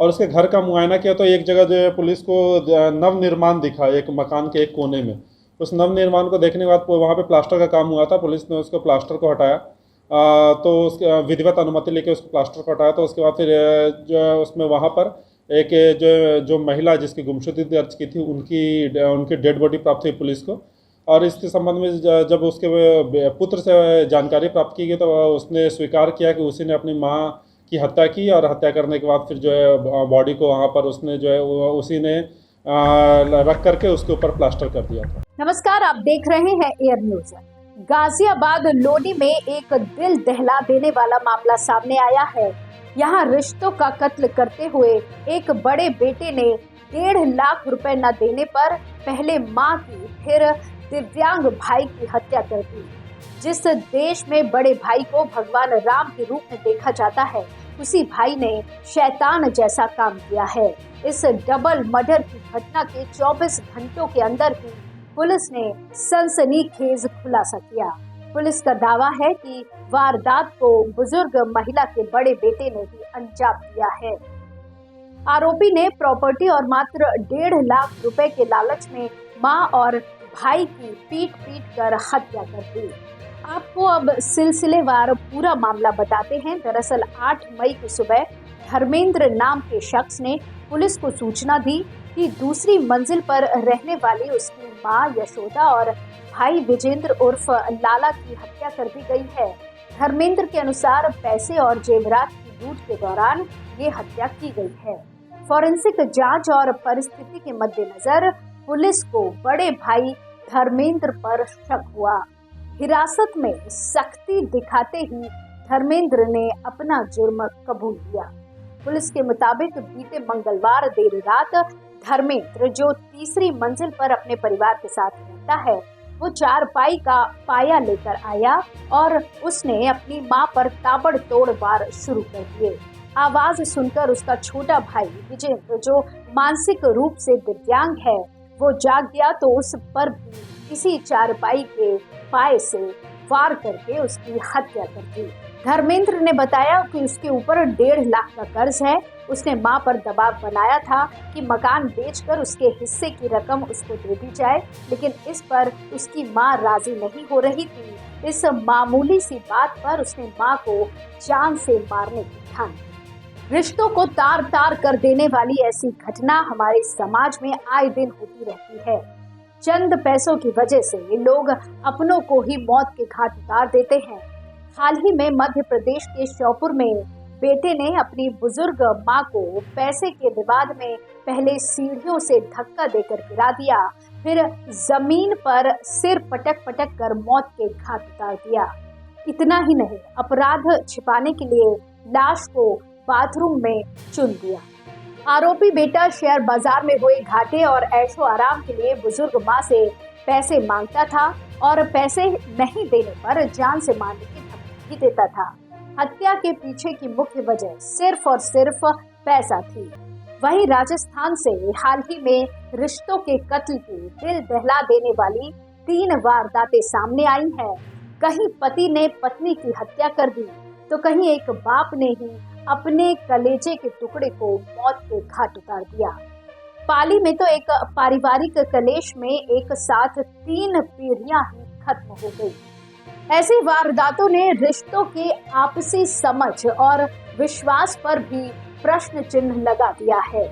और उसके घर का मुआयना किया तो एक जगह जो है पुलिस को नव निर्माण दिखा, एक मकान के एक कोने में। उस नव निर्माण को देखने के बाद वहाँ पे प्लास्टर का काम हुआ था, पुलिस ने उसको प्लास्टर को हटाया। तो उसके विधिवत अनुमति लेके उसको प्लास्टर को हटाया। तो उसके बाद फिर जो है उसमें वहाँ पर एक जो जो महिला जिसकी गुमशुदगी दर्ज की थी उनकी डेड बॉडी प्राप्त हुई पुलिस को। और इसके संबंध में जब उसके पुत्र से जानकारी प्राप्त की गई तो उसने स्वीकार किया कि उसी ने अपनी माँ की हत्या की, और हत्या करने के बाद फिर जो है बॉडी को वहाँ पर उसने जो है उसी ने रख करके उसके ऊपर प्लास्टर कर दिया था। नमस्कार, आप देख रहे हैं एयर न्यूज। गाजियाबाद लोनी में एक दिल दहला देने वाला मामला सामने आया है। यहाँ रिश्तों का कत्ल करते हुए एक बड़े बेटे ने 1.5 लाख रुपए न देने पर पहले मां की फिर दिव्यांग भाई की हत्या कर दी। जिस देश में बड़े भाई को भगवान राम के रूप में देखा जाता है, उसी भाई ने शैतान जैसा काम किया है। इस डबल मर्डर की घटना के 24 घंटों के अंदर ही पुलिस ने सनसनीखेज खुलासा किया। पुलिस का दावा है कि वारदात को बुजुर्ग महिला के बड़े बेटे ने ही अंजाम दिया है। आरोपी ने प्रॉपर्टी और मात्र 1.5 लाख रुपए के लालच में मां और भाई की पीट कर हत्या कर दी। आपको अब सिलसिलेवार पूरा मामला बताते हैं। दरअसल 8 मई की सुबह धर्मेंद्र नाम के शख्स ने पुलिस को सूचना दी कि दूसरी मंजिल पर रहने वाली उसकी मां यशोदा और भाई विजेंद्र उर्फ लाला की हत्या कर दी गई है। धर्मेंद्र के अनुसार पैसे और जेवरात की लूट के दौरान ये हत्या की गई है। फॉरेंसिक जांच और परिस्थिति के मद्देनजर पुलिस को बड़े भाई धर्मेंद्र पर शक हुआ। हिरासत में सख्ती दिखाते ही धर्मेंद्र ने अपना जुर्म कबूल किया। पुलिस के मुताबिक बीते मंगलवार देर रात धर्मेंद्र, जो तीसरी मंजिल पर अपने परिवार के साथ रहता है, वो चारपाई का पाया लेकर आया और उसने अपनी मां पर ताबड़तोड़ वार शुरू कर दिए। आवाज सुनकर उसका छोटा भाई विजेंद्र, जो मानसिक रूप से दिव्यांग है, वो जाग गया तो उस पर भी इसी चारपाई के पाए से वार करके उसकी हत्या कर दी। धर्मेंद्र ने बताया कि उसके ऊपर 1.5 लाख का कर्ज है। उसने मां पर दबाव बनाया था कि मकान बेचकर उसके हिस्से की रकम उसको दे दी जाए, लेकिन इस पर उसकी मां राजी नहीं हो रही थी। इस मामूली सी बात पर उसने मां को जान से मारने की ठानी। रिश्तों को तार तार कर देने वाली ऐसी घटना हमारे समाज में आए दिन होती रहती है। चंद पैसों की वजह से लोग अपनों को ही मौत के घाट उतार देते हैं। हाल ही में मध्य प्रदेश के श्योपुर में बेटे ने अपनी बुजुर्ग मां को पैसे के विवाद में पहले सीढ़ियों से धक्का देकर गिरा दिया, फिर जमीन पर सिर पटक कर मौत के घाट उतार दिया। इतना ही नहीं, अपराध छिपाने के लिए लाश को बाथरूम में चुन दिया। आरोपी बेटा शेयर बाजार में हुए घाटे और ऐशो आराम के लिए बुजुर्ग मां से पैसे मांगता था और पैसे नहीं देने पर जान से मारने की धमकी भी देता था। हत्या के पीछे की मुख्य वजह सिर्फ और सिर्फ पैसा थी। वहीं राजस्थान से हाल ही में रिश्तों के कत्ल की दिल दहला देने वाली 3 वारदातें सामने आई हैं। कहीं पति ने पत्नी की हत्या कर दी तो कहीं एक बाप ने ही अपने कलेजे के टुकड़े को मौत के घाट उतार दिया। पाली में तो एक पारिवारिक कलेश में एक साथ 3 पीढ़ियां ही खत्म हो गई। ऐसी वारदातों ने रिश्तों के आपसी समझ और विश्वास पर भी प्रश्न चिन्ह लगा दिया है।